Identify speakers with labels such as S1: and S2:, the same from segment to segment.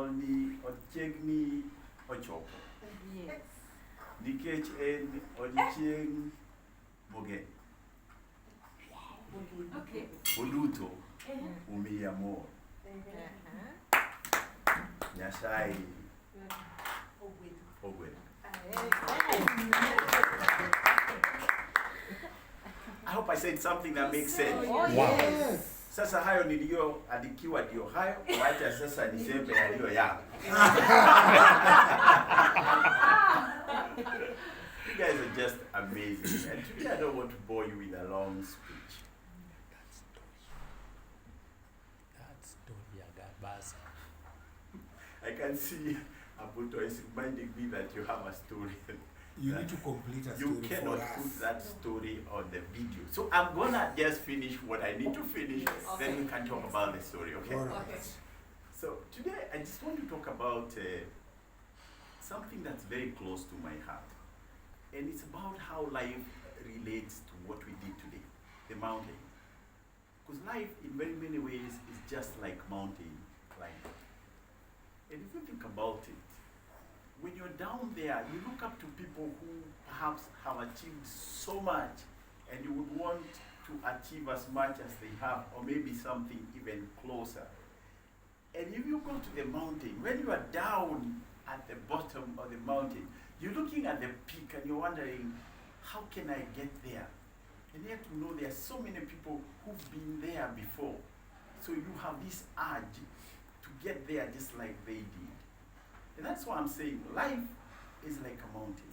S1: Nyuolni Ochiegni Ochopo.
S2: Yes.
S1: Nikech en odiochieng' mogen.
S2: Okay.
S1: Oduto umiya mor. Nyasaye ogwedho. I hope I said something that makes sense.
S2: Oh, yes.
S1: Sasa hayo niliyoandikiwa ndio hayo, wacha sasa niseme yaliyo yangu. You guys are just amazing. And today I don't want to bore you with a long speech.
S3: That story I got basa.
S1: I can see Abuto is reminding me that you have a story.
S4: You need to complete a
S1: You
S4: story
S1: cannot
S4: for us.
S1: put that story on the video. So I'm gonna just finish what I need to finish, then we can talk about the story, okay?
S4: All right.
S2: Okay.
S1: So today I just want to talk about something that's very close to my heart. And it's about how life relates to what we did today, the mountain. Because life in very many ways is just like mountain climbing. And if you think about it, when you're down there, you look up to people who perhaps have achieved so much, and you would want to achieve as much as they have, or maybe something even closer. And if you go to the mountain, when you are down at the bottom of the mountain, you're looking at the peak and you're wondering, how can I get there? And yet you know there are so many people who've been there before. So you have this urge to get there just like they did. And that's why I'm saying life is like a mountain.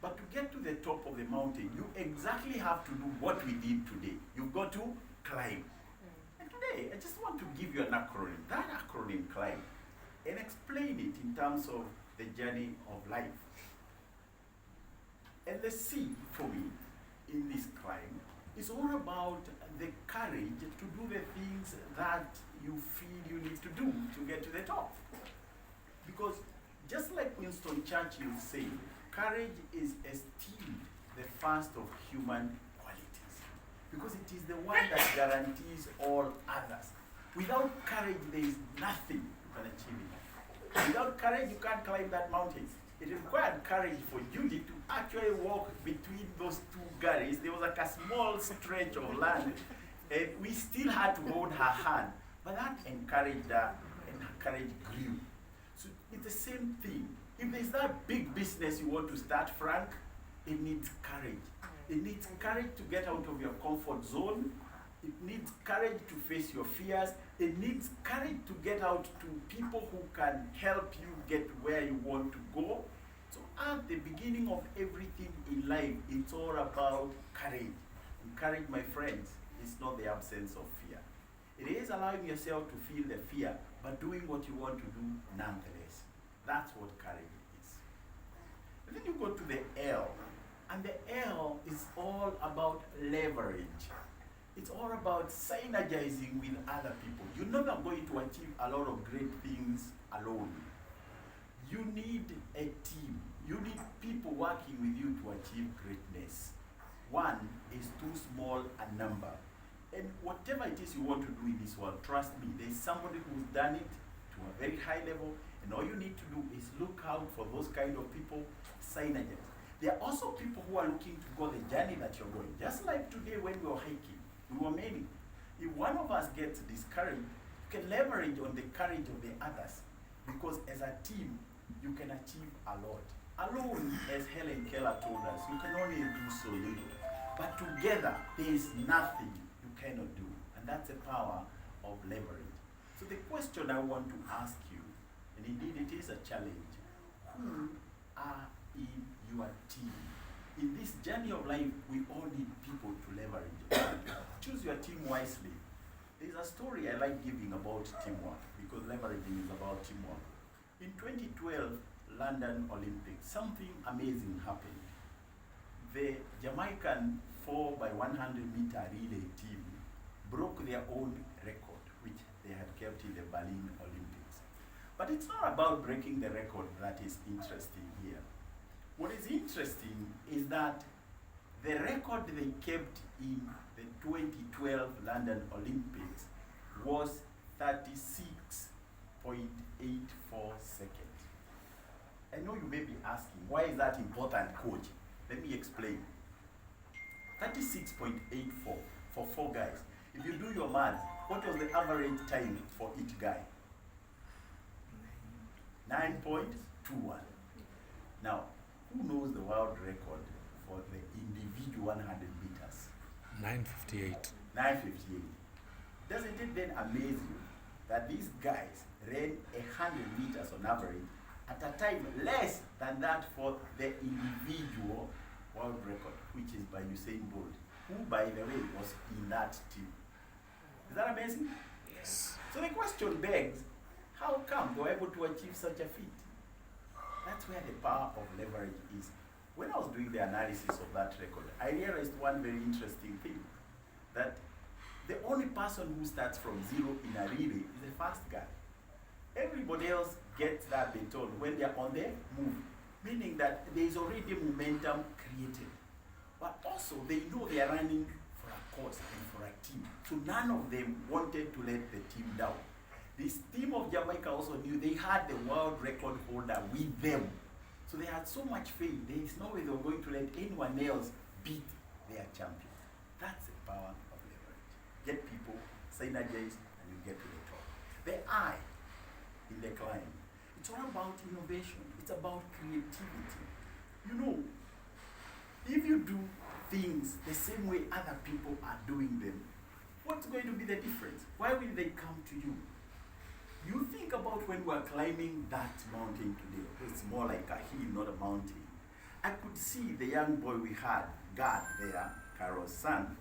S1: But to get to the top of the mountain, you exactly have to do what we did today. You've got to climb. And today, I just want to give you an acronym, that acronym climb, and explain it in terms of the journey of life. And the C for me in this climb is all about the courage to do the things that you feel you need to do to get to the top. Because just like Winston Churchill said, courage is esteemed the first of human qualities. Because it is the one that guarantees all others. Without courage, there is nothing you can achieve in life. Without courage, you can't climb that mountain. It required courage for Judy to actually walk between those two gullies. There was like a small stretch of land, and we still had to hold her hand. But that encouraged her, and her courage grew. So it's the same thing. If there's that big business you want to start, Frank, it needs courage. It needs courage to get out of your comfort zone. It needs courage to face your fears. It needs courage to get out to people who can help you get where you want to go. So at the beginning of everything in life, it's all about courage. And courage, my friends, is not the absence of fear. It is allowing yourself to feel the fear, but doing what you want to do nonetheless. That's what courage is. And then you go to the L, and the L is all about leverage. It's all about synergizing with other people. You're never going to achieve a lot of great things alone. You need a team. You need people working with you to achieve greatness. One is too small a number. And whatever it is you want to do in this world, trust me, there's somebody who's done it to a very high level, and all you need to do is look out for those kind of people, synergize. There are also people who are looking to go the journey that you're going. Just like today when we were hiking, we were many. If one of us gets discouraged, you can leverage on the courage of the others, because as a team, you can achieve a lot. Alone, as Helen Keller told us, you can only do so little. But together, there is nothing you cannot do. And that's the power of leverage. So the question I want to ask you, and indeed it is a challenge, who are in your team? In this journey of life, we all need people to leverage. Choose your team wisely. There's a story I like giving about teamwork, because leveraging is about teamwork. In 2012 London Olympics, something amazing happened. The Jamaican 4x100-meter relay team broke their own record, which they had kept in the Berlin Olympics. But it's not about breaking the record that is interesting here. What is interesting is that the record they kept in the 2012 London Olympics was 36.8 seconds. I know you may be asking, why is that important, coach? Let me explain. 36.84 for 4 guys. If you do your math, what was the average time for each guy? 9.21. Now, who knows the world record for the individual 100 meters?
S3: 9:58.
S1: 9:58. Doesn't it then amaze you that these guys ran 100 meters on average at a time less than that for the individual world record, which is by Usain Bolt, who, by the way, was in that team. Is that amazing?
S3: Yes.
S1: So the question begs, how come they were able to achieve such a feat? That's where the power of leverage is. When I was doing the analysis of that record, I realized one very interesting thing, that the only person who starts from zero in a relay is the first guy. Everybody else gets that baton when they are on the move, meaning that there is already momentum created. But also, they know they are running for a cause and for a team. So none of them wanted to let the team down. This team of Jamaica also knew they had the world record holder with them. So they had so much faith, there is no way they were going to let anyone else beat their champion. That's the power of leverage. Get people synergized and you get to the top. The I in the climb, it's all about innovation. It's about creativity. You know, if you do things the same way other people are doing them, what's going to be the difference? Why will they come to you? You think about when we are climbing that mountain today. It's more like a hill, not a mountain. I could see the young boy we had, Gad there, Carol's son,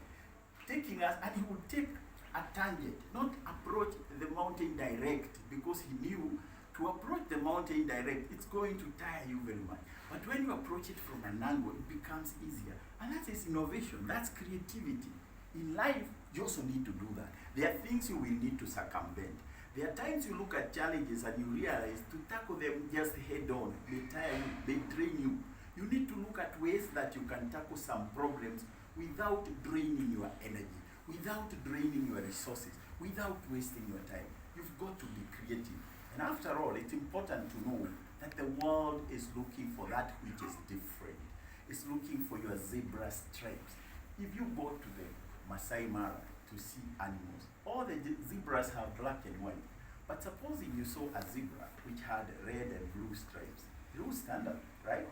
S1: taking us, and he would take a tangent, not approach the mountain direct, because he knew to approach the mountain direct, it's going to tire you very much. But when you approach it from an angle, it becomes easier. And that is innovation, that's creativity. In life, you also need to do that. There are things you will need to circumvent. There are times you look at challenges and you realize to tackle them just head on, they tire you, they drain you. You need to look at ways that you can tackle some problems without draining your energy, without draining your resources, without wasting your time. You've got to be creative. And after all, it's important to know that the world is looking for that which is different. It's looking for your zebra stripes. If you go to the Masai Mara to see animals, all the zebras have black and white. But supposing you saw a zebra which had red and blue stripes, it would stand up, right?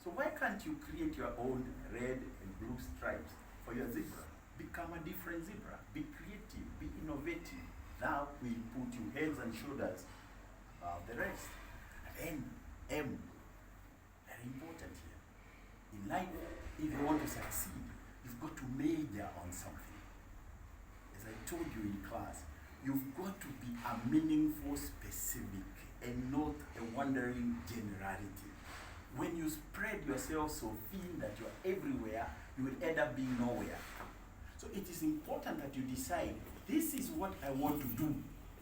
S1: So why can't you create your own red and blue stripes for your zebra? Become a different zebra. Be creative, be innovative. That will put you heads and shoulders above the rest. And M, very important here. In life, if you want to succeed, you've got to major on something. As I told you in class, you've got to be a meaningful specific and not a wandering generality. When you spread yourself so thin that you're everywhere, you will end up being nowhere. So it is important that you decide, this is what I want to do.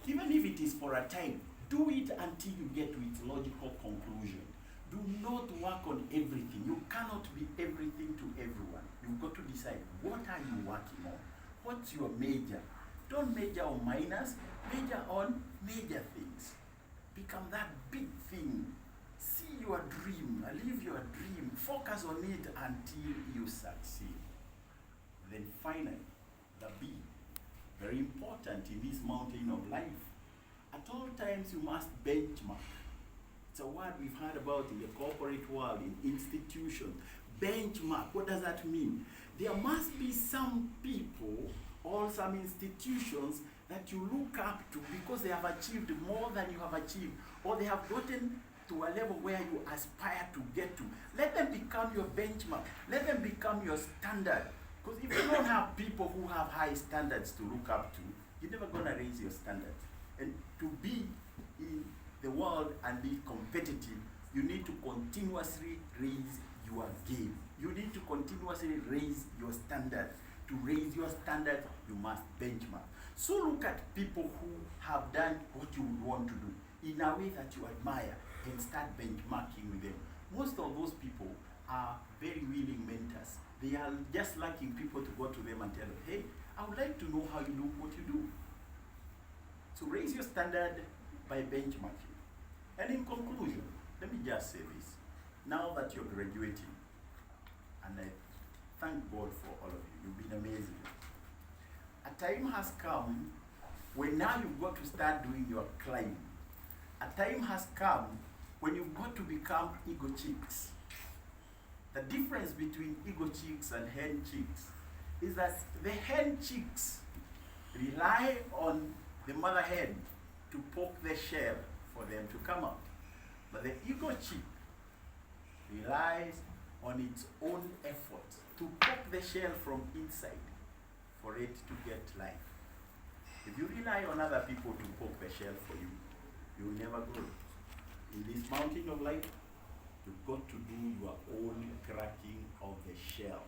S1: Even if it is for a time, do it until you get to its logical conclusion. Do not work on everything. You cannot be everything to everyone. You've got to decide, what are you working on? What's your major? Don't major on minors, major on major things. Become that big thing. See your dream, live your dream, focus on it until you succeed. Then finally, the B, very important in this mountain of life. At all times you must benchmark. It's a word we've heard about in the corporate world, in institutions. Benchmark, what does that mean? There must be some people or some institutions that you look up to because they have achieved more than you have achieved, or they have gotten to a level where you aspire to get to. Let them become your benchmark. Let them become your standard. Because if you don't have people who have high standards to look up to, you're never going to raise your standards. And to be in the world and be competitive, you need to continuously raise your game. You need to continuously raise your standards. To raise your standards, you must benchmark. So look at people who have done what you would want to do in a way that you admire and start benchmarking with them. Most of those people are very willing mentors. They are just liking people to go to them and tell them, hey, I would like to know how you do what you do. So raise your standard by benchmarking. And in conclusion, let me just say this. Now that you're graduating, and I thank God for all of you, you've been amazing. A time has come when now you've got to start doing your climbing. A time has come when you've got to become ego chicks. The difference between ego chicks and hen chicks is that the hen chicks rely on the mother hen to poke the shell for them to come out. But the ego chick relies on its own effort to poke the shell from inside for it to get life. If you rely on other people to poke the shell for you, you will never grow. In this mountain of life, you've got to do your own cracking of the shell.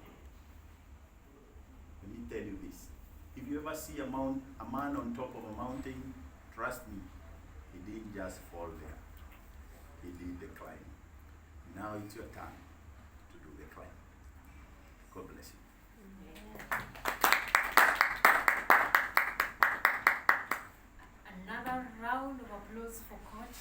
S1: Let me tell you this. If you ever see a man on top of a mountain, trust me, he didn't just fall there. He did the climb. Now it's your time to do the climb. God bless you.
S2: Another round of applause for Coach.